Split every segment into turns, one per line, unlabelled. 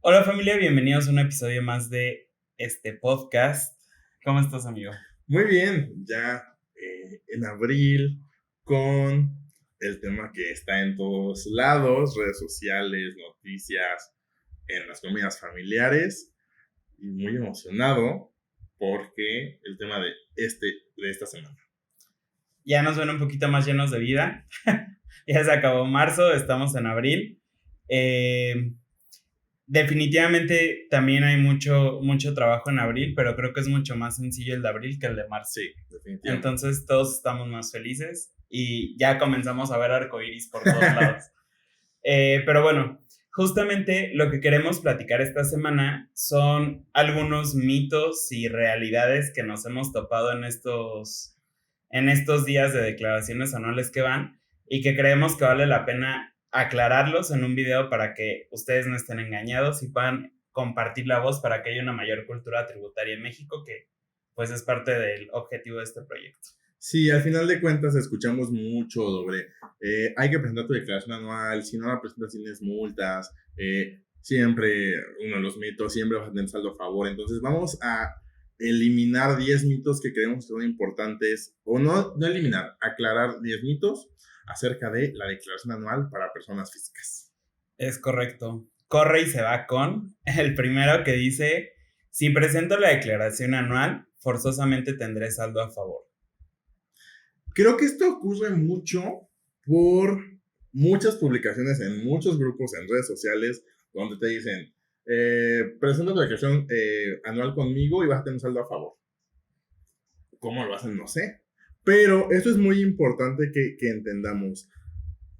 Hola familia, bienvenidos a un episodio más de este podcast. ¿Cómo estás, amigo?
Muy bien, ya en abril con el tema que está en todos lados, redes sociales, noticias, en las comidas familiares y muy emocionado porque el tema de esta semana.
Ya nos ven un poquito más llenos de vida. Ya se acabó marzo, estamos en abril. Eh, Definitivamente también hay mucho trabajo en abril, pero creo que es mucho más sencillo el de abril que el de marzo.
Sí, definitivamente.
Entonces todos estamos más felices y ya comenzamos a ver arcoíris por todos lados. Pero bueno, justamente lo que queremos platicar esta semana son algunos mitos y realidades que nos hemos topado en estos días de declaraciones anuales que van y que creemos que vale la pena aclararlos en un video para que ustedes no estén engañados y puedan compartir la voz para que haya una mayor cultura tributaria en México, que pues es parte del objetivo de este proyecto.
Sí, al final de cuentas escuchamos mucho sobre hay que presentar tu declaración anual, si no la presentas tienes multas, siempre uno de los mitos, siempre vas a tener saldo a favor. Entonces vamos a eliminar 10 mitos que creemos que son importantes, o no eliminar, aclarar 10 mitos acerca de la declaración anual para personas físicas.
Es correcto. Corre y se va con el primero que dice, si presento la declaración anual, forzosamente tendré saldo a favor.
Creo que esto ocurre mucho por muchas publicaciones en muchos grupos en redes sociales donde te dicen, presenta tu declaración anual conmigo y vas a tener un saldo a favor. ¿Cómo lo hacen? No sé. Pero esto es muy importante que entendamos.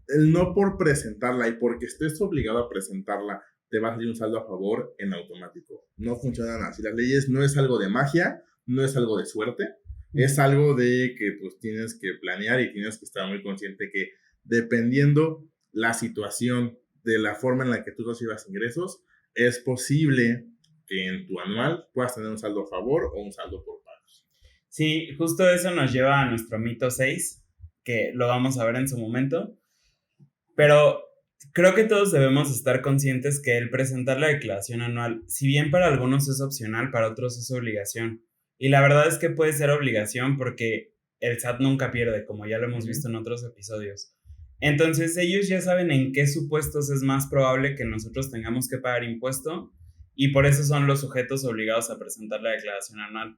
El no por presentarla y porque estés obligado a presentarla, te va a salir un saldo a favor en automático. No funcionan así. Las leyes no es algo de magia, no es algo de suerte, es algo de que pues tienes que planear y tienes que estar muy consciente que dependiendo la situación de la forma en la que tú recibas ingresos, es posible que en tu anual puedas tener un saldo a favor o un saldo por pagos.
Sí, justo eso nos lleva a nuestro mito 6, que lo vamos a ver en su momento, pero creo que todos debemos estar conscientes que el presentar la declaración anual, si bien para algunos es opcional, para otros es obligación. Y la verdad es que puede ser obligación porque el SAT nunca pierde, como ya lo hemos visto en otros episodios. Entonces ellos ya saben en qué supuestos es más probable que nosotros tengamos que pagar impuesto y por eso son los sujetos obligados a presentar la declaración anual.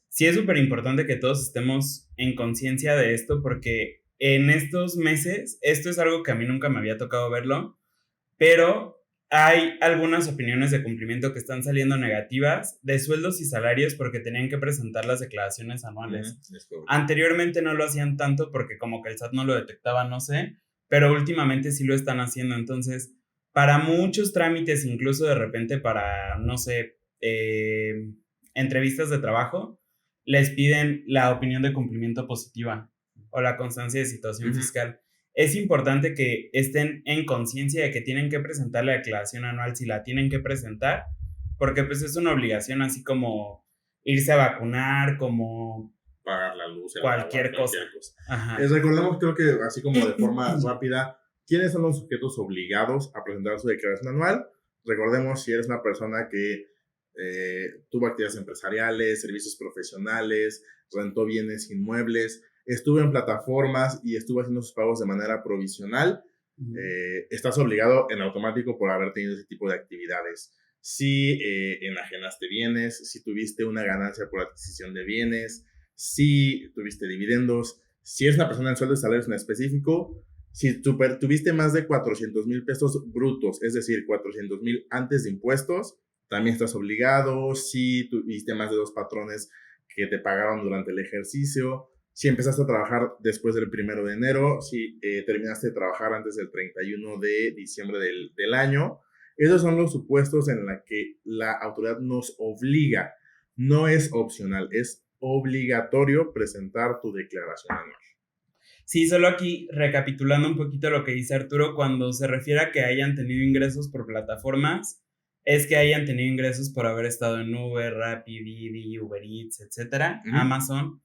Sí es súper importante que todos estemos en conciencia de esto porque en estos meses, esto es algo que a mí nunca me había tocado verlo, pero hay algunas opiniones de cumplimiento que están saliendo negativas de sueldos y salarios porque tenían que presentar las declaraciones anuales. Anteriormente no lo hacían tanto porque como que el SAT no lo detectaba, no sé, pero últimamente sí lo están haciendo. Entonces, para muchos trámites, incluso de repente para, no sé, entrevistas de trabajo, les piden la opinión de cumplimiento positiva o la constancia de situación fiscal. Es importante que estén en conciencia de que tienen que presentar la declaración anual si la tienen que presentar, porque pues es una obligación así como irse a vacunar, como
Pagar la luz, el agua,
cualquier cosa.
cualquier cosa. Recordemos, creo que así como de forma
Ajá.
rápida, quiénes son los sujetos obligados a presentar su declaración anual. Recordemos si eres una persona que tuvo actividades empresariales, servicios profesionales, rentó bienes inmuebles, estuvo en plataformas y estuvo haciendo sus pagos de manera provisional, estás obligado en automático por haber tenido ese tipo de actividades. Si enajenaste bienes, si tuviste una ganancia por adquisición de bienes, si tuviste dividendos, si eres una persona en sueldo y salarios en específico, si tuviste más de 400,000 pesos brutos, es decir, 400,000 antes de impuestos, también estás obligado. Si tuviste más de 2 patrones que te pagaron durante el ejercicio, si empezaste a trabajar después del 1 de enero, si terminaste de trabajar antes del 31 de diciembre del año, esos son los supuestos en los que la autoridad nos obliga. No es opcional, es obligatorio presentar tu declaración anual.
Sí, solo aquí recapitulando un poquito lo que dice Arturo, cuando se refiere a que hayan tenido ingresos por plataformas, es que hayan tenido ingresos por haber estado en Uber, Rappi, Didi, Uber Eats, etcétera, Amazon.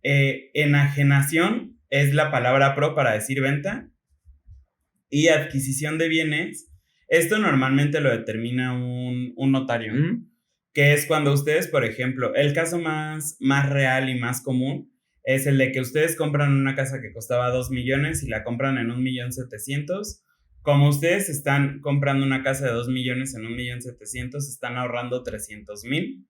Enajenación es la palabra pro para decir venta y adquisición de bienes Esto normalmente lo determina un notario, que es cuando ustedes, por ejemplo, el caso más real y más común es el de que ustedes compran una casa que costaba 2 millones y la compran en 1.700.000. Como ustedes están comprando una casa de 2 millones en 1.700.000, están ahorrando 300.000,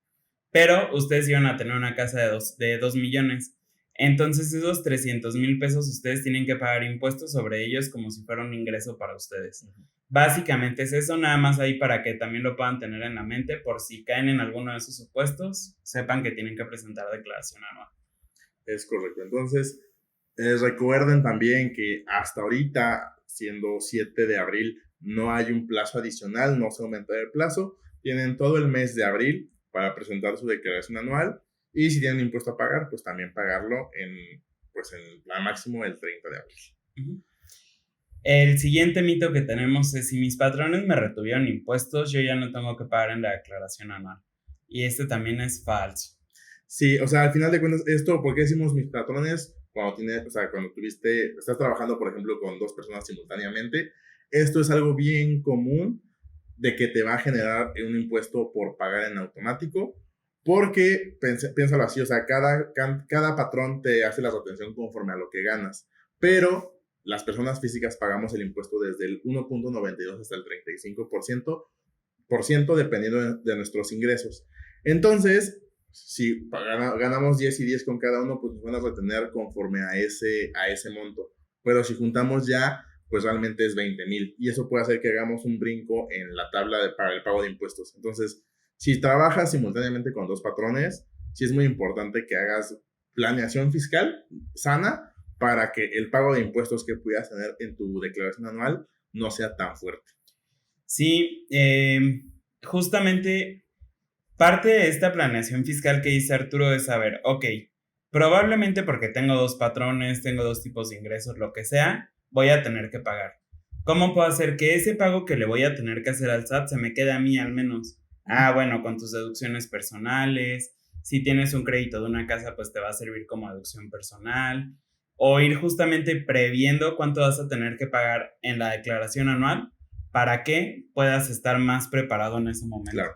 pero ustedes iban a tener una casa de 2 millones. Entonces esos 300.000 pesos ustedes tienen que pagar impuestos sobre ellos como si fuera un ingreso para ustedes. Básicamente es eso, nada más ahí para que también lo puedan tener en la mente por si caen en alguno de esos supuestos, sepan que tienen que presentar declaración anual.
Es correcto. Entonces, recuerden también que hasta ahorita, siendo 7 de abril, no hay un plazo adicional, no se aumenta el plazo. Tienen todo el mes de abril para presentar su declaración anual y si tienen impuesto a pagar, pues también pagarlo en el máximo el 30 de abril.
Uh-huh. El siguiente mito que tenemos es: si mis patrones me retuvieron impuestos, yo ya no tengo que pagar en la declaración anual. Y este también es falso.
Sí, o sea, al final de cuentas, esto, ¿por qué decimos mis patrones? Cuando estás trabajando, por ejemplo, con 2 personas simultáneamente, esto es algo bien común de que te va a generar un impuesto por pagar en automático, porque piénsalo así, o sea, cada patrón te hace la retención conforme a lo que ganas, pero las personas físicas pagamos el impuesto desde el 1.92 hasta el 35%, dependiendo de nuestros ingresos. Entonces, si ganamos 10 y 10 con cada uno, pues nos van a retener conforme a ese monto. Pero si juntamos ya, pues realmente es 20,000. Y eso puede hacer que hagamos un brinco en la tabla para el pago de impuestos. Entonces, si trabajas simultáneamente con 2 patrones, sí es muy importante que hagas planeación fiscal sana para que el pago de impuestos que pudieras tener en tu declaración anual no sea tan fuerte.
Sí, justamente parte de esta planeación fiscal que dice Arturo es saber, ok, probablemente porque tengo 2 patrones, tengo 2 tipos de ingresos, lo que sea, voy a tener que pagar. ¿Cómo puedo hacer que ese pago que le voy a tener que hacer al SAT se me quede a mí al menos? Bueno, con tus deducciones personales. Si tienes un crédito de una casa, pues te va a servir como deducción personal. O ir justamente previendo cuánto vas a tener que pagar en la declaración anual para que puedas estar más preparado en ese momento.
Claro.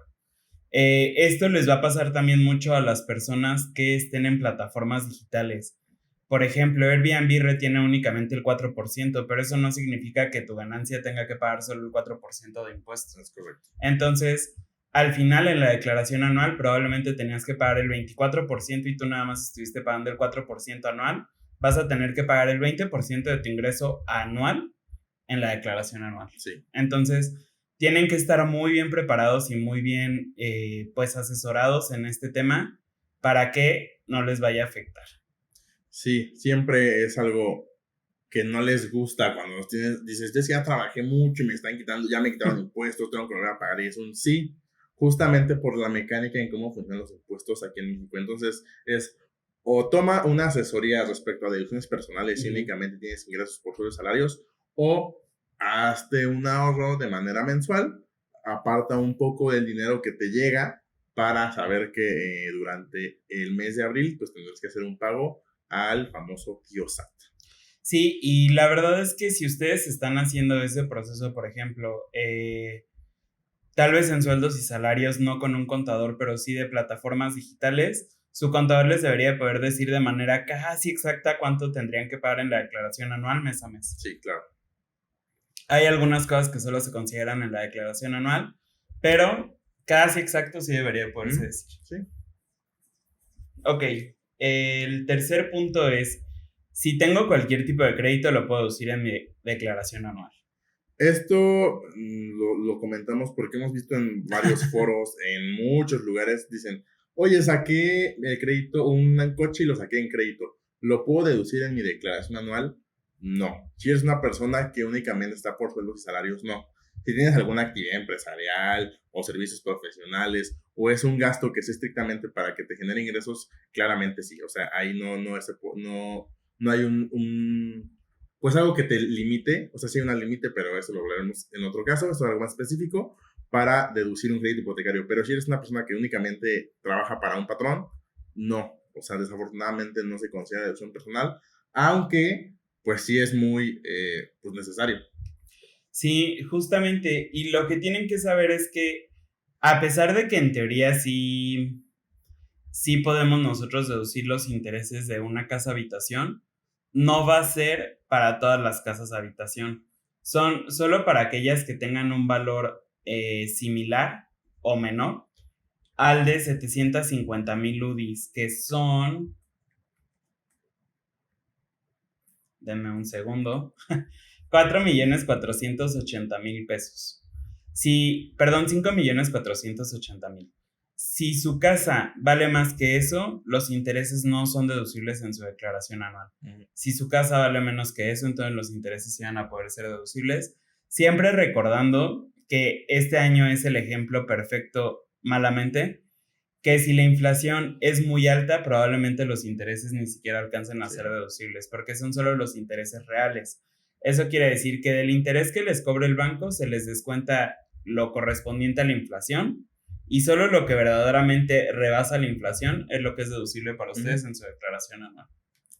Esto les va a pasar también mucho a las personas que estén en plataformas digitales. Por ejemplo, Airbnb retiene únicamente el 4%, pero eso no significa que tu ganancia tenga que pagar solo el 4% de impuestos.
Es correcto.
Entonces, al final en la declaración anual probablemente tenías que pagar el 24% y tú nada más estuviste pagando el 4% anual. Vas a tener que pagar el 20% de tu ingreso anual en la declaración anual.
Sí.
Entonces, tienen que estar muy bien preparados y muy bien pues asesorados en este tema para que no les vaya a afectar.
Sí, siempre es algo que no les gusta cuando dices, yo ya trabajé mucho y ya me quitaron impuestos, tengo que volver a pagar, y es un sí, justamente por la mecánica en cómo funcionan los impuestos aquí en México. Entonces o toma una asesoría respecto a deducciones personales si únicamente tienes ingresos por sueldos salarios, o hazte un ahorro de manera mensual, aparta un poco del dinero que te llega para saber que durante el mes de abril pues tendrás que hacer un pago al famoso tío SAT.
Sí, y la verdad es que si ustedes están haciendo ese proceso, por ejemplo, tal vez en sueldos y salarios, no con un contador, pero sí de plataformas digitales, su contador les debería poder decir de manera casi exacta cuánto tendrían que pagar en la declaración anual mes a mes.
Sí, claro.
Hay algunas cosas que solo se consideran en la declaración anual, pero casi exacto sí debería poderse decir.
Sí.
Ok, el tercer punto es: si tengo cualquier tipo de crédito, lo puedo deducir en mi declaración anual.
Esto lo comentamos porque hemos visto en varios foros, en muchos lugares, dicen, oye, saqué el crédito, un coche y lo saqué en crédito. ¿Lo puedo deducir en mi declaración anual? No. Si eres una persona que únicamente está por sueldos y salarios, no. Si tienes alguna actividad empresarial o servicios profesionales o es un gasto que es estrictamente para que te genere ingresos, claramente sí. O sea, ahí no hay pues algo que te limite, o sea, sí hay un límite, pero eso lo hablaremos en otro caso, esto es algo más específico para deducir un crédito hipotecario. Pero si eres una persona que únicamente trabaja para un patrón, no. O sea, desafortunadamente no se considera deducción personal, aunque pues sí es muy pues necesario.
Sí, justamente. Y lo que tienen que saber es que, a pesar de que en teoría sí podemos nosotros deducir los intereses de una casa habitación, no va a ser para todas las casas habitación. Son solo para aquellas que tengan un valor similar o menor al de 750,000 UDIs, que son, denme un segundo, 4,480,000 pesos. Si, perdón, 5,480,000. Si su casa vale más que eso, los intereses no son deducibles en su declaración anual. Si su casa vale menos que eso, entonces los intereses sí van a poder ser deducibles. Siempre recordando que este año es el ejemplo perfecto, malamente, que si la inflación es muy alta, probablemente los intereses ni siquiera alcancen a
Sí.
ser deducibles, porque son solo los intereses reales. Eso quiere decir que del interés que les cobre el banco se les descuenta lo correspondiente a la inflación y solo lo que verdaderamente rebasa la inflación es lo que es deducible para ustedes en su declaración anual.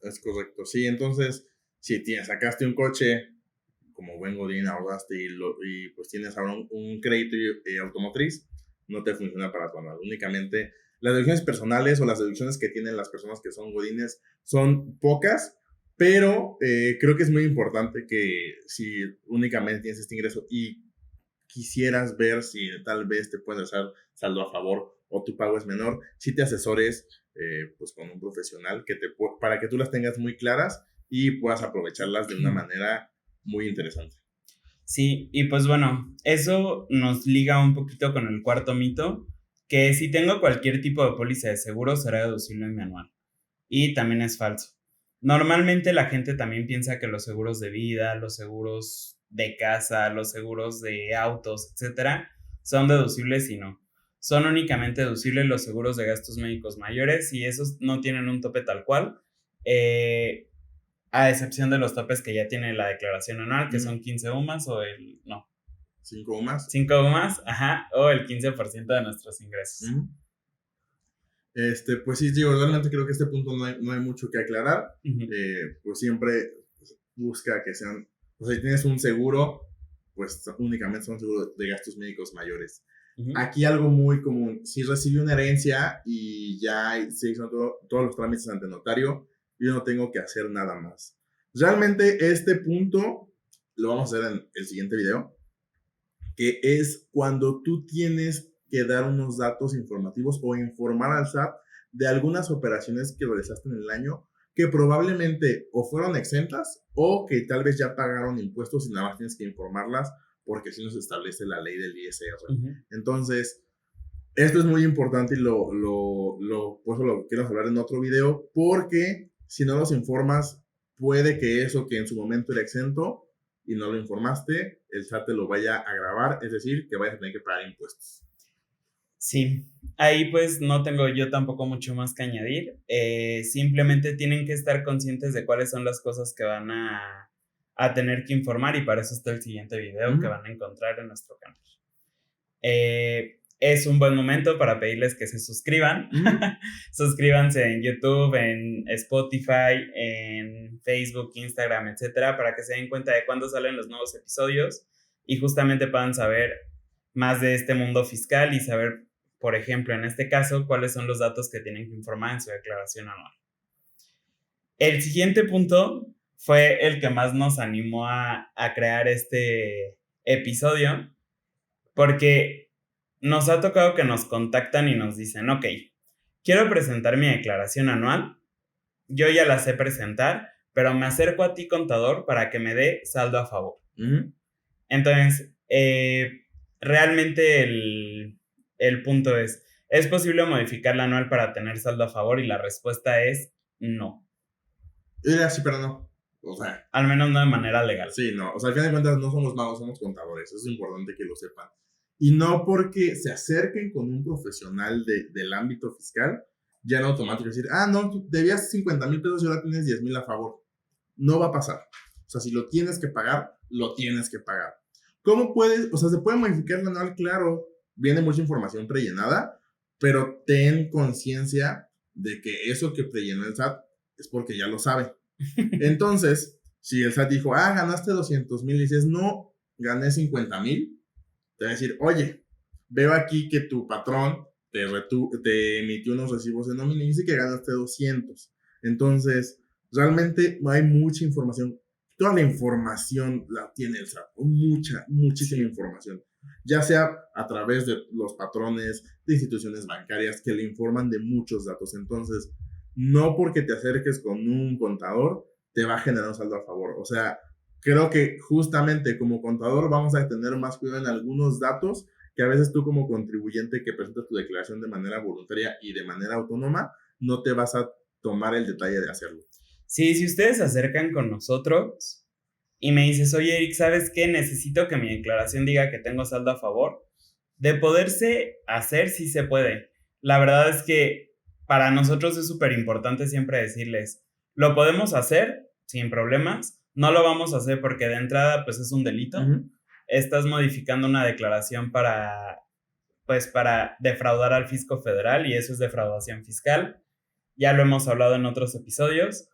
Es correcto, sí. Entonces, si sacaste un coche, como buen godín, ahorraste y pues tienes ahora un crédito automotriz, no te funciona para tu anual. Únicamente las deducciones personales o las deducciones que tienen las personas que son godines son pocas, pero creo que es muy importante que si únicamente tienes este ingreso y quisieras ver si tal vez te pueden hacer saldo a favor o tu pago es menor, si te asesores pues con un profesional para que tú las tengas muy claras y puedas aprovecharlas de una manera muy interesante.
Sí, y pues bueno, eso nos liga un poquito con el cuarto mito, que si tengo cualquier tipo de póliza de seguro será deducible en mi anual. Y también es falso. Normalmente la gente también piensa que los seguros de vida, los seguros de casa, los seguros de autos, etcétera, son deducibles y no. Son únicamente deducibles los seguros de gastos médicos mayores y esos no tienen un tope tal cual, a excepción de los topes que ya tiene la declaración anual, que son 15 UMAS o el, no,
5 UMAS.
5 UMAS, ajá, o el 15% de nuestros ingresos.
Pues sí, digo, realmente creo que este punto no hay mucho que aclarar. Pues siempre busca que sean, o sea, si tienes un seguro, pues únicamente son seguros de gastos médicos mayores. Aquí algo muy común, si recibió una herencia y ya se hizo todos los trámites ante notario, yo no tengo que hacer nada más. Realmente este punto lo vamos a hacer en el siguiente video, que es cuando tú tienes que dar unos datos informativos o informar al SAT de algunas operaciones que realizaste en el año que probablemente o fueron exentas o que tal vez ya pagaron impuestos y nada más tienes que informarlas porque así nos establece la ley del ISR. Entonces, esto es muy importante y por eso lo quiero hablar en otro video, porque si no los informas, puede que eso que en su momento era exento y no lo informaste, el SAT te lo vaya a grabar, es decir, que vayas a tener que pagar impuestos.
Sí, ahí pues no tengo yo tampoco mucho más que añadir. Simplemente tienen que estar conscientes de cuáles son las cosas que van a tener que informar y para eso está el siguiente video que van a encontrar en nuestro canal. Es un buen momento para pedirles que se suscriban. Suscríbanse en YouTube, en Spotify, en Facebook, Instagram, etcétera, para que se den cuenta de cuándo salen los nuevos episodios y justamente puedan saber más de este mundo fiscal y saber, por ejemplo, en este caso, cuáles son los datos que tienen que informar en su declaración anual. El siguiente punto fue el que más nos animó a crear este episodio, porque nos ha tocado que nos contactan y nos dicen, ok, quiero presentar mi declaración anual, yo ya la sé presentar, pero me acerco a ti, contador, para que me dé saldo a favor. Entonces, realmente el punto ¿es posible modificar la anual para tener saldo a favor? Y la respuesta es no.
Sí, pero no. O sea,
al menos no de manera legal.
Sí, no. O sea, al final de cuentas no somos magos, somos contadores. Eso es importante que lo sepan. Y no porque se acerquen con un profesional del ámbito fiscal, ya en automático decir, no, tú debías 50,000 pesos y ahora tienes 10,000 a favor. No va a pasar. O sea, si lo tienes que pagar, lo tienes que pagar. ¿Cómo puedes? O sea, se puede modificar la anual, claro. Viene mucha información prellenada, pero ten conciencia de que eso que prellenó el SAT es porque ya lo sabe. Entonces, si el SAT dijo, ganaste 200,000, y dices, no, gané 50,000, te va a decir, oye, veo aquí que tu patrón te emitió unos recibos de nómina y dice que ganaste 200. Entonces, realmente hay mucha información. Toda la información la tiene el SAT. Muchísima información. Ya sea a través de los patrones de instituciones bancarias que le informan de muchos datos. Entonces, no porque te acerques con un contador te va a generar un saldo a favor. O sea, creo que justamente como contador vamos a tener más cuidado en algunos datos que a veces tú como contribuyente que presentas tu declaración de manera voluntaria y de manera autónoma, no te vas a tomar el detalle de hacerlo.
Sí, si ustedes se acercan con nosotros y me dices, oye, Eric, ¿sabes qué? Necesito que mi declaración diga que tengo saldo a favor. De poderse hacer, sí se puede. La verdad es que para nosotros es súper importante siempre decirles, lo podemos hacer sin problemas, no lo vamos a hacer porque de entrada pues es un delito. Estás modificando una declaración para defraudar al fisco federal y eso es defraudación fiscal. Ya lo hemos hablado en otros episodios,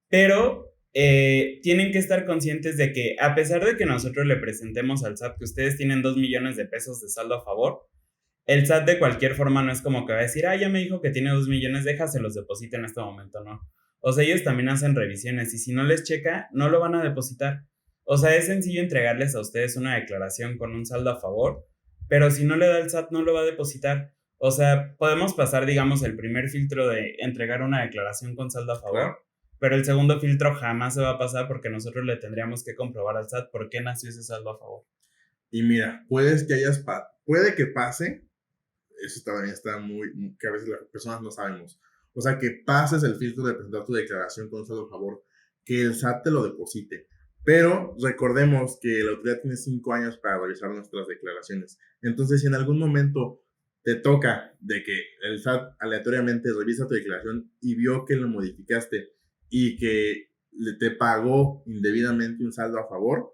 pero tienen que estar conscientes de que a pesar de que nosotros le presentemos al SAT que ustedes tienen 2 millones de pesos de saldo a favor, el SAT de cualquier forma no es como que va a decir, ya me dijo que tiene 2 millones, déjase los deposita en este momento, no. O sea, ellos también hacen revisiones y si no les checa, no lo van a depositar. O sea, es sencillo entregarles a ustedes una declaración con un saldo a favor, pero si no le da el SAT, no lo va a depositar. O sea, podemos pasar, digamos, el primer filtro de entregar una declaración con saldo a favor, claro, pero el segundo filtro jamás se va a pasar porque nosotros le tendríamos que comprobar al SAT por qué nació ese saldo a favor.
Y mira, puede que pase, eso también está que a veces las personas no sabemos. O sea, que pases el filtro de presentar tu declaración con saldo a favor, que el SAT te lo deposite. Pero recordemos que la autoridad tiene 5 años para revisar nuestras declaraciones. Entonces, si en algún momento te toca de que el SAT aleatoriamente revisa tu declaración y vio que lo modificaste y que te pagó indebidamente un saldo a favor,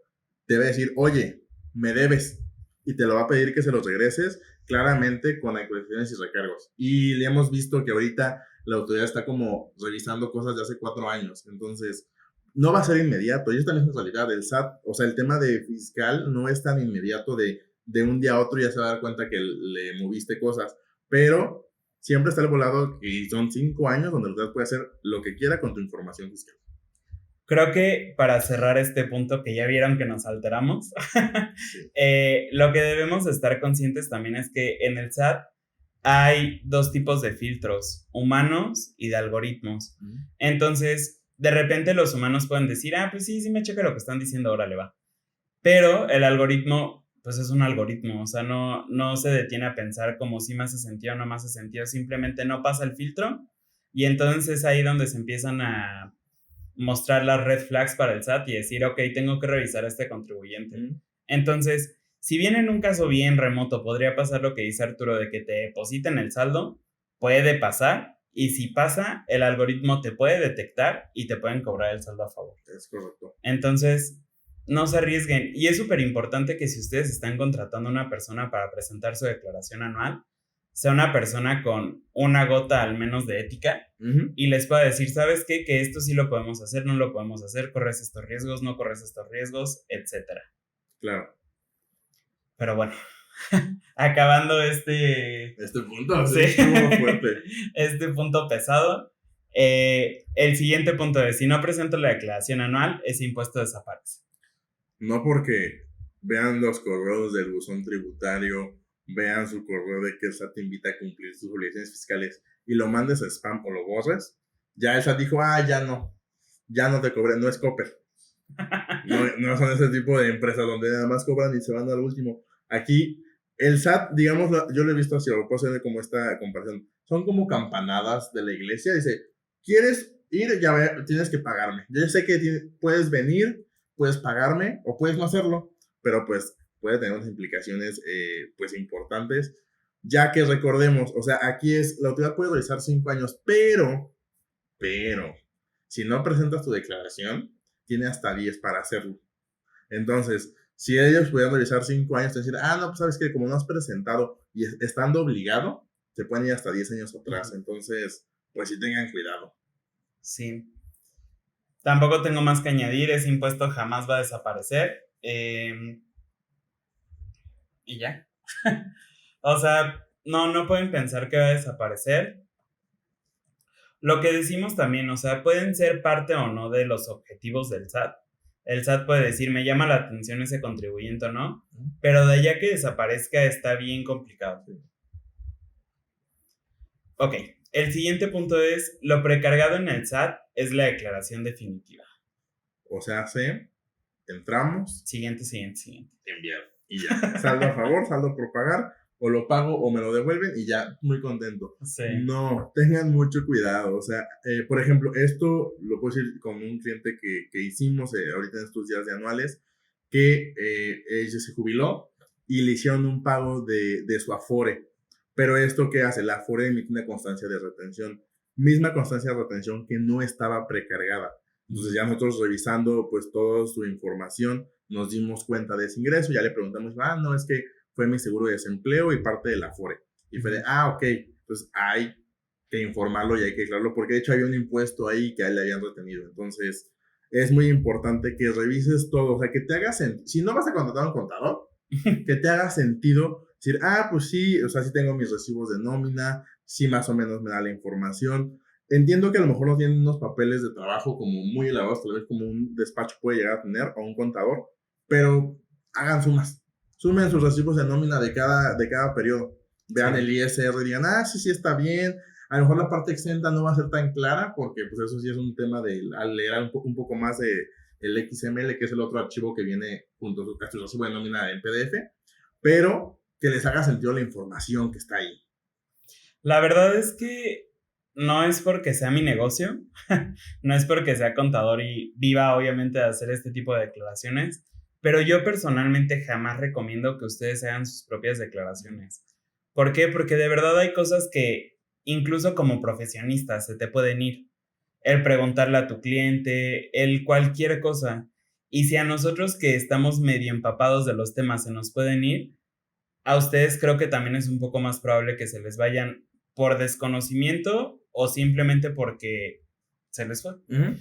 te va a decir, oye, me debes, y te lo va a pedir que se los regreses claramente con actualizaciones y recargos. Y le hemos visto que ahorita la autoridad está como revisando cosas de hace 4 años. Entonces, no va a ser inmediato. Y esta también es la realidad. El SAT, o sea, el tema de fiscal no es tan inmediato de un día a otro ya se va a dar cuenta que le moviste cosas. Pero siempre está el volado y son 5 años donde la autoridad puede hacer lo que quiera con tu información fiscal.
Creo que para cerrar este punto que ya vieron que nos alteramos, sí. Lo que debemos estar conscientes también es que en el SAT hay 2 tipos de filtros, humanos y de algoritmos. Entonces, de repente los humanos pueden decir, pues sí me checa lo que están diciendo, órale va. Pero el algoritmo, pues es un algoritmo, o sea, no se detiene a pensar como si me hace sentido o no me hace sentido, simplemente no pasa el filtro y entonces es ahí donde se empiezan a mostrar las red flags para el SAT y decir, ok, tengo que revisar a este contribuyente. Entonces, si bien en un caso bien remoto podría pasar lo que dice Arturo de que te depositen el saldo, puede pasar, y si pasa, el algoritmo te puede detectar y te pueden cobrar el saldo a favor.
Es correcto.
Entonces, no se arriesguen. Y es súper importante que si ustedes están contratando a una persona para presentar su declaración anual, sea una persona con una gota al menos de ética y les pueda decir, ¿sabes qué? Que esto sí lo podemos hacer, no lo podemos hacer, corres estos riesgos, no corres estos riesgos, etcétera.
Claro.
Pero bueno, acabando este
punto, sí, estuvo fuerte.
Este punto pesado, el siguiente punto es, si no presento la declaración anual, ese impuesto desaparece.
No porque vean los correos del buzón tributario, vean su correo de que el SAT te invita a cumplir sus obligaciones fiscales y lo mandes a spam o lo borres, ya el SAT dijo, ya no te cobré, no es Copper. No son ese tipo de empresas donde nada más cobran y se van al último. Aquí, el SAT, digamos, yo lo he visto así, lo puedo hacer como esta comparación, son como campanadas de la iglesia, dice, ¿quieres ir? Ya tienes que pagarme. Yo sé que puedes venir, puedes pagarme o puedes no hacerlo, pero pues puede tener unas implicaciones pues importantes, ya que recordemos, o sea, aquí la autoridad puede realizar 5 años, pero, si no presentas tu declaración, tiene hasta 10 para hacerlo. Entonces, si ellos pudieran revisar 5 años, te decir, no, pues sabes que como no has presentado y estando obligado, te pueden ir hasta 10 años atrás. Entonces, pues sí tengan cuidado.
Sí. Tampoco tengo más que añadir, ese impuesto jamás va a desaparecer. Y ya. O sea, no pueden pensar que va a desaparecer. Lo que decimos también, o sea, pueden ser parte o no de los objetivos del SAT. El SAT puede decir, me llama la atención ese contribuyente o no, pero de allá que desaparezca está bien complicado. Ok, el siguiente punto es, lo precargado en el SAT es la declaración definitiva.
O sea, entramos.
Siguiente.
Enviar. Y ya. Saldo a favor, saldo por pagar. O lo pago o me lo devuelven y ya, muy contento.
Sí.
No, tengan mucho cuidado. O sea, por ejemplo, esto lo puedo decir con un cliente que hicimos ahorita en estos días de anuales, que ella se jubiló y le hicieron un pago de su Afore. Pero esto, ¿qué hace? La Afore emite una constancia de retención. Misma constancia de retención que no estaba precargada. Entonces ya nosotros revisando pues toda su información nos dimos cuenta de ese ingreso, ya le preguntamos, no, es que fue mi seguro de desempleo y parte de la Afore. Y fue de, ok, pues hay que informarlo y hay que declararlo, porque de hecho había un impuesto ahí que a él le habían retenido. Entonces es muy importante que revises todo, o sea, que te haga sentido. Si no vas a contratar a un contador, que te haga sentido decir, pues sí, o sea, sí tengo mis recibos de nómina, sí más o menos me da la información. Entiendo que a lo mejor no tienen unos papeles de trabajo como muy elaborados, tal vez como un despacho puede llegar a tener o un contador, pero hagan sumas. Sumen sus recibos de nómina de cada periodo. Vean el ISR y digan, sí está bien. A lo mejor la parte exenta no va a ser tan clara porque pues eso sí es un tema de al leer un poco más de el XML, que es el otro archivo que viene junto a su recibo de nómina en PDF, pero que les haga sentido la información que está ahí.
La verdad es que no es porque sea mi negocio, no es porque sea contador y viva obviamente de hacer este tipo de declaraciones, pero yo personalmente jamás recomiendo que ustedes hagan sus propias declaraciones. ¿Por qué? Porque de verdad hay cosas que incluso como profesionistas se te pueden ir. El preguntarle a tu cliente, el cualquier cosa. Y si a nosotros que estamos medio empapados de los temas se nos pueden ir, a ustedes creo que también es un poco más probable que se les vayan por desconocimiento o simplemente porque se les fue.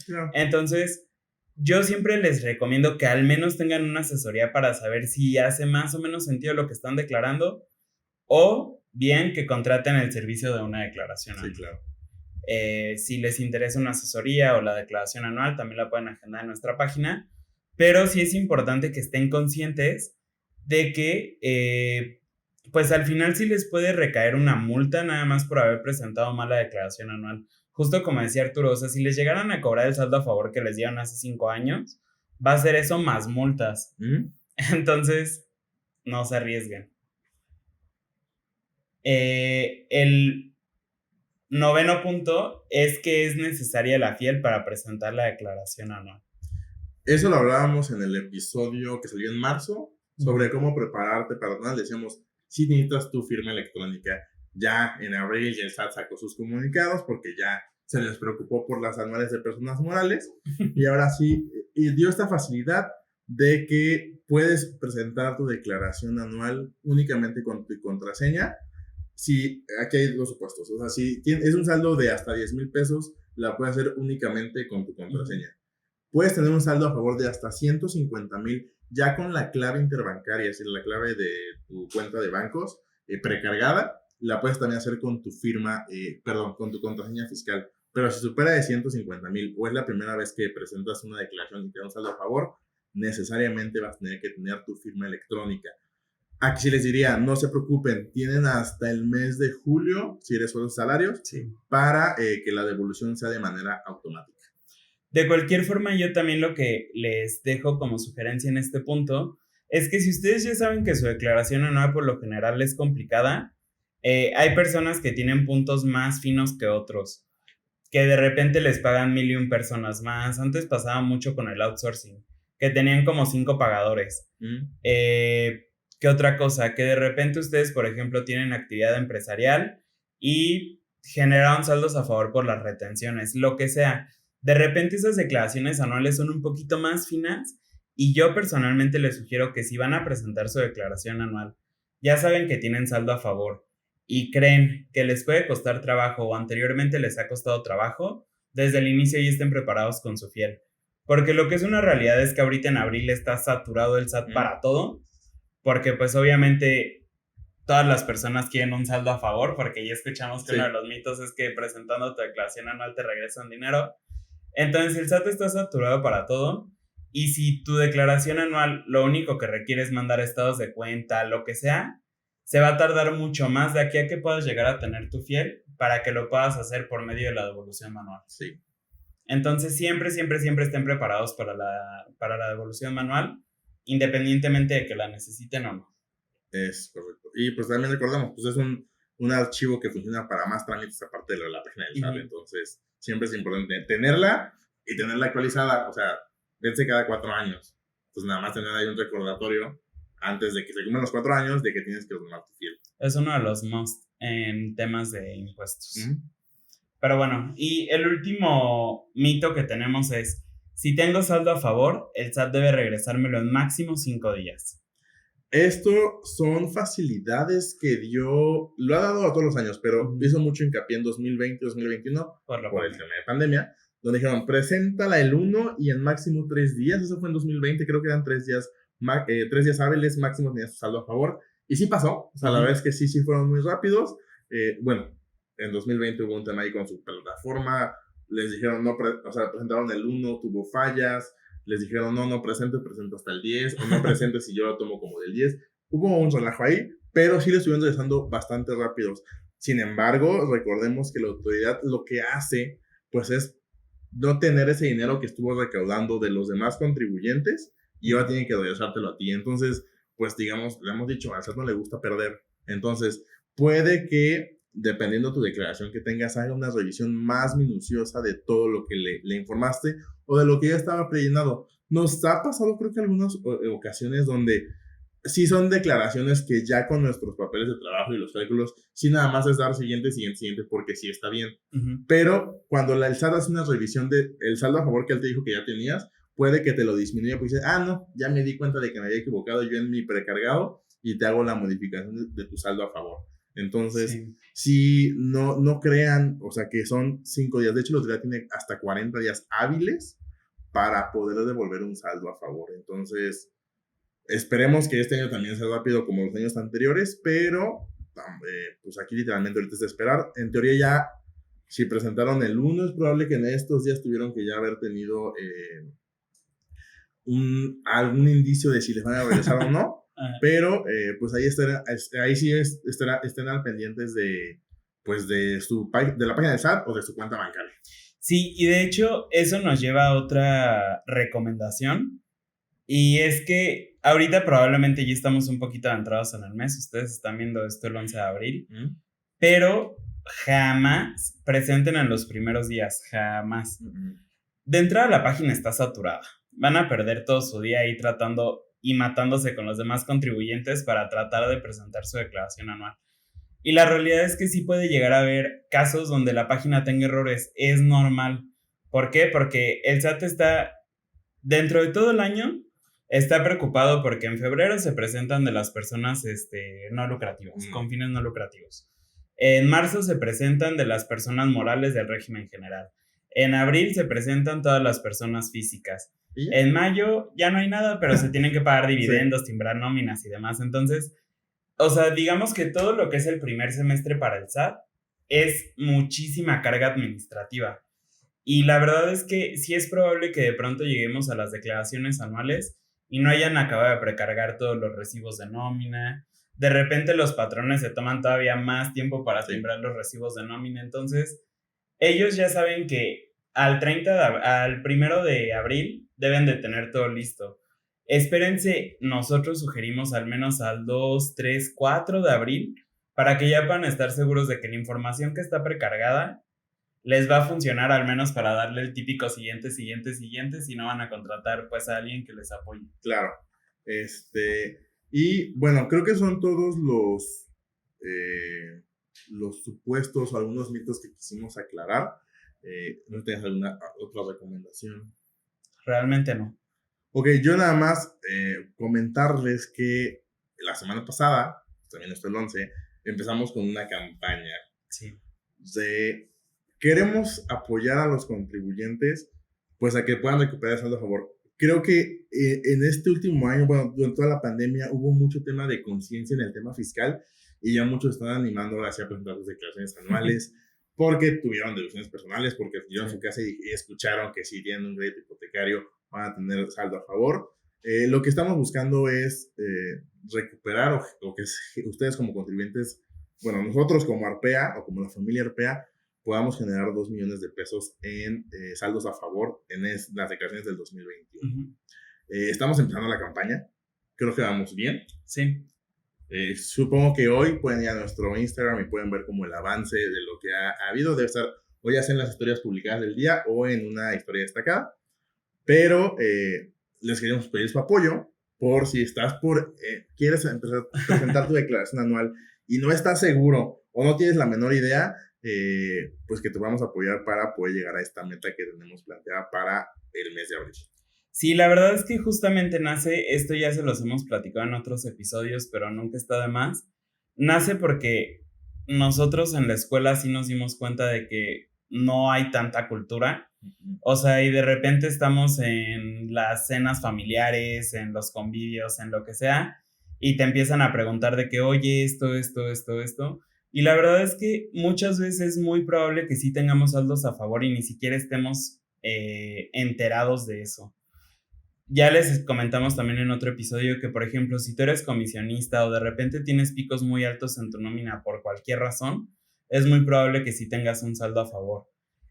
Claro.
Entonces, yo siempre les recomiendo que al menos tengan una asesoría para saber si hace más o menos sentido lo que están declarando o bien que contraten el servicio de una declaración anual.
Sí, claro.
Si les interesa una asesoría o la declaración anual, también la pueden agendar en nuestra página, pero sí es importante que estén conscientes de que pues al final sí les puede recaer una multa nada más por haber presentado mal la declaración anual. Justo como decía Arturo, o sea, si les llegaran a cobrar el saldo a favor que les dieron hace 5 años, va a ser eso más multas. Entonces, no se arriesguen. El 9º punto es que es necesaria la FIEL para presentar la declaración anual.
Eso lo hablábamos en el episodio que salió en marzo sobre cómo prepararte para anual. Decíamos, si necesitas tu firma electrónica. Ya en abril ya el SAT sacó sus comunicados porque ya se les preocupó por las anuales de personas morales y ahora sí dio esta facilidad de que puedes presentar tu declaración anual únicamente con tu contraseña. Si aquí hay dos supuestos, o sea, si es un saldo de hasta 10,000 pesos, la puedes hacer únicamente con tu contraseña. Puedes tener un saldo a favor de hasta 150,000 ya con la clave interbancaria, es decir, la clave de tu cuenta de bancos precargada, la puedes también hacer con tu firma, con tu contraseña fiscal. Pero si supera de 150,000 o es la primera vez que presentas una declaración y te da un saldo a favor, necesariamente vas a tener que tener tu firma electrónica. Aquí sí les diría, no se preocupen, tienen hasta el mes de julio, si eres sueldos salarios, para que la devolución sea de manera automática.
De cualquier forma, yo también lo que les dejo como sugerencia en este punto es que si ustedes ya saben que su declaración anual por lo general es complicada, hay personas que tienen puntos más finos que otros, que de repente les pagan 1,001 personas más. Antes pasaba mucho con el outsourcing, que tenían como 5 pagadores. ¿Qué otra cosa? Que de repente ustedes, por ejemplo, tienen actividad empresarial y generaron saldos a favor por las retenciones, lo que sea. De repente esas declaraciones anuales son un poquito más finas y yo personalmente les sugiero que si van a presentar su declaración anual, ya saben que tienen saldo a favor y creen que les puede costar trabajo o anteriormente les ha costado trabajo, desde el inicio ya estén preparados con su FIEL. Porque lo que es una realidad es que ahorita en abril está saturado el SAT para todo porque pues obviamente todas las personas quieren un saldo a favor, porque ya escuchamos que
Sí.
uno de los mitos es que presentando tu declaración anual te regresan dinero. Entonces el SAT está saturado para todo, y si tu declaración anual lo único que requiere es mandar estados de cuenta, lo que sea, se va a tardar mucho más de aquí a que puedas llegar a tener tu fiel para que lo puedas hacer por medio de la devolución manual.
Sí.
Entonces siempre estén preparados para la devolución manual, independientemente de que la necesiten o no.
Es correcto. Y pues también recordemos, pues es un archivo que funciona para más trámites aparte de la página del SAT. Entonces, siempre es importante tenerla y tenerla actualizada. O sea, vence cada 4 años. Entonces, nada más tener ahí un recordatorio antes de que se cumplan los 4 años de que tienes que renovar tu fiel.
Es uno de los must en temas de impuestos. Pero bueno, y el último mito que tenemos es, si tengo saldo a favor, el SAT debe regresármelo en máximo 5 días.
Esto son facilidades que lo ha dado a todos los años, pero hizo mucho hincapié en 2020, 2021, por el tema de pandemia, donde dijeron, preséntala el 1 y en máximo 3 días, eso fue en 2020, creo que eran 3 días, 3 días hábiles, máximo tenías tu saldo a favor, y sí pasó, o sea, la verdad es que sí fueron muy rápidos. Bueno, en 2020 hubo un tema ahí con su plataforma, les dijeron, presentaron el 1, tuvo fallas, les dijeron, no presento hasta el 10, o no presentes si yo lo tomo como del 10. Hubo un relajo ahí, pero sí le estuvieron regresando bastante rápidos. Sin embargo, recordemos que la autoridad lo que hace, pues es no tener ese dinero que estuvo recaudando de los demás contribuyentes y ahora tienen que regresártelo a ti. Entonces, pues digamos, le hemos dicho, al SAT no le gusta perder. Entonces, puede que, dependiendo de tu declaración que tengas, haga una revisión más minuciosa de todo lo que le informaste o de lo que ya estaba prellenado. Nos ha pasado, creo que algunas ocasiones donde sí son declaraciones que ya con nuestros papeles de trabajo y los cálculos, sí nada más es dar siguiente, porque sí está bien. Pero cuando el SAT hace una revisión del saldo a favor que él te dijo que ya tenías, puede que te lo disminuya, porque dice, no, ya me di cuenta de que me había equivocado yo en mi precargado y te hago la modificación de tu saldo a favor. Entonces, si no crean, o sea, que son 5 días. De hecho, la autoridad tiene hasta 40 días hábiles para poder devolver un saldo a favor. Entonces, esperemos que este año también sea rápido como los años anteriores, pero pues aquí literalmente ahorita es de esperar. En teoría ya, si presentaron el 1, es probable que en estos días tuvieron que ya haber tenido algún indicio de si les van a regresar o no. Pero pues ahí sí estén al pendientes de la página del SAT o de su cuenta bancaria.
Sí, y de hecho eso nos lleva a otra recomendación, y es que ahorita probablemente ya estamos un poquito adentrados en el mes, ustedes están viendo esto el 11 de abril, pero jamás presenten en los primeros días, jamás. De entrada la página está saturada, van a perder todo su día ahí tratando y matándose con los demás contribuyentes para tratar de presentar su declaración anual. Y la realidad es que sí puede llegar a haber casos donde la página tenga errores, es normal. ¿Por qué? Porque el SAT está, dentro de todo el año, está preocupado porque en febrero se presentan de las personas no lucrativas, con fines no lucrativos. En marzo se presentan de las personas morales del régimen general. En abril se presentan todas las personas físicas. En mayo ya no hay nada, pero se tienen que pagar dividendos, timbrar nóminas y demás. Entonces, o sea, digamos que todo lo que es el primer semestre para el SAT es muchísima carga administrativa. Y la verdad es que sí es probable que de pronto lleguemos a las declaraciones anuales y no hayan acabado de precargar todos los recibos de nómina. De repente los patrones se toman todavía más tiempo para timbrar los recibos de nómina. Entonces, ellos ya saben que al 1 de abril deben de tener todo listo. Espérense, nosotros sugerimos al menos al 2, 3, 4 de abril para que ya puedan estar seguros de que la información que está precargada les va a funcionar, al menos para darle el típico siguiente, si no van a contratar pues a alguien que les apoye.
Claro. Y bueno, creo que son todos los supuestos o algunos mitos que quisimos aclarar. ¿No tienes alguna otra recomendación?
Realmente no.
Ok, yo nada más comentarles que la semana pasada, también esto el 11, empezamos con una campaña queremos apoyar a los contribuyentes pues a que puedan recuperar el saldo a favor. creo que en este último año, bueno, durante toda la pandemia, hubo mucho tema de conciencia en el tema fiscal y ya muchos están animando hacia presentar sus declaraciones anuales porque tuvieron deducciones personales, porque tuvieron su casa y escucharon que si tienen un crédito hipotecario van a tener saldo a favor. Lo que estamos buscando es recuperar o que ustedes como contribuyentes, bueno, nosotros como Arpea o como la familia Arpea, podamos generar 2 millones de pesos en saldos a favor en las declaraciones del 2021. Estamos empezando la campaña, creo que vamos bien.
Sí.
Supongo que hoy pueden ir a nuestro Instagram y pueden ver como el avance de lo que ha habido. Debe estar o ya sea en las historias publicadas del día o en una historia destacada. Pero les queremos pedir su apoyo por si estás quieres empezar a presentar tu declaración anual y no estás seguro o no tienes la menor idea, pues que te vamos a apoyar para poder llegar a esta meta que tenemos planteada para el mes de abril.
Sí, la verdad es que justamente nace, esto ya se los hemos platicado en otros episodios, pero nunca está de más. Nace porque nosotros en la escuela sí nos dimos cuenta de que no hay tanta cultura. O sea, y de repente estamos en las cenas familiares, en los convivios, en lo que sea, y te empiezan a preguntar de que, oye, esto. Y la verdad es que muchas veces es muy probable que sí tengamos saldos a favor y ni siquiera estemos enterados de eso. Ya les comentamos también en otro episodio que, por ejemplo, si tú eres comisionista o de repente tienes picos muy altos en tu nómina por cualquier razón, es muy probable que sí tengas un saldo a favor.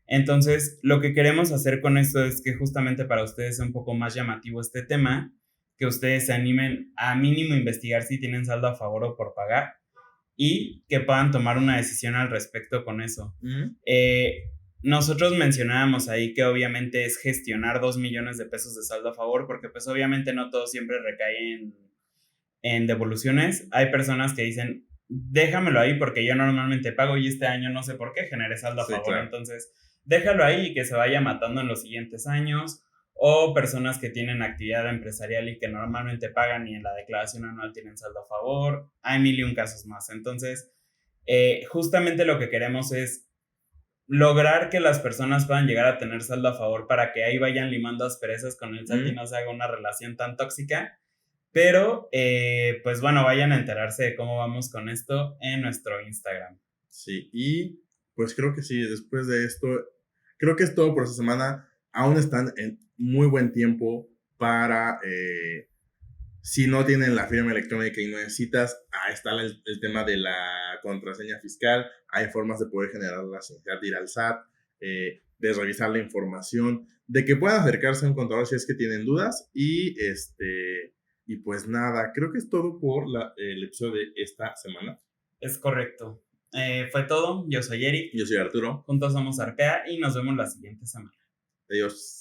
Entonces, lo que queremos hacer con esto es que justamente para ustedes sea un poco más llamativo este tema, que ustedes se animen a mínimo investigar si tienen saldo a favor o por pagar y que puedan tomar una decisión al respecto con eso. Nosotros mencionábamos ahí que obviamente es gestionar 2 millones de pesos de saldo a favor, porque pues obviamente no todo siempre recae en devoluciones. Hay personas que dicen, déjamelo ahí porque yo normalmente pago y este año no sé por qué generé saldo a favor, claro. Entonces déjalo ahí y que se vaya matando en los siguientes años. O personas que tienen actividad empresarial y que normalmente pagan y en la declaración anual tienen saldo a favor. Hay 1,000,000 casos más. Entonces, justamente lo que queremos es lograr que las personas puedan llegar a tener saldo a favor para que ahí vayan limando asperezas con el SAT y no se haga una relación tan tóxica. Pero, pues bueno, vayan a enterarse de cómo vamos con esto en nuestro Instagram.
Sí, y pues creo que sí, después de esto, creo que es todo por esta semana. Aún están en muy buen tiempo para, si no tienen la firma electrónica y no necesitas, está el tema de la contraseña fiscal, hay formas de poder generarla sin necesidad de ir al SAT, de revisar la información, de que puedan acercarse a un contador si es que tienen dudas y pues nada, creo que es todo por el episodio de esta semana.
Es correcto. Fue todo. Yo soy Eric.
Yo soy Arturo.
Juntos somos Arpea y nos vemos la siguiente semana.
Adiós.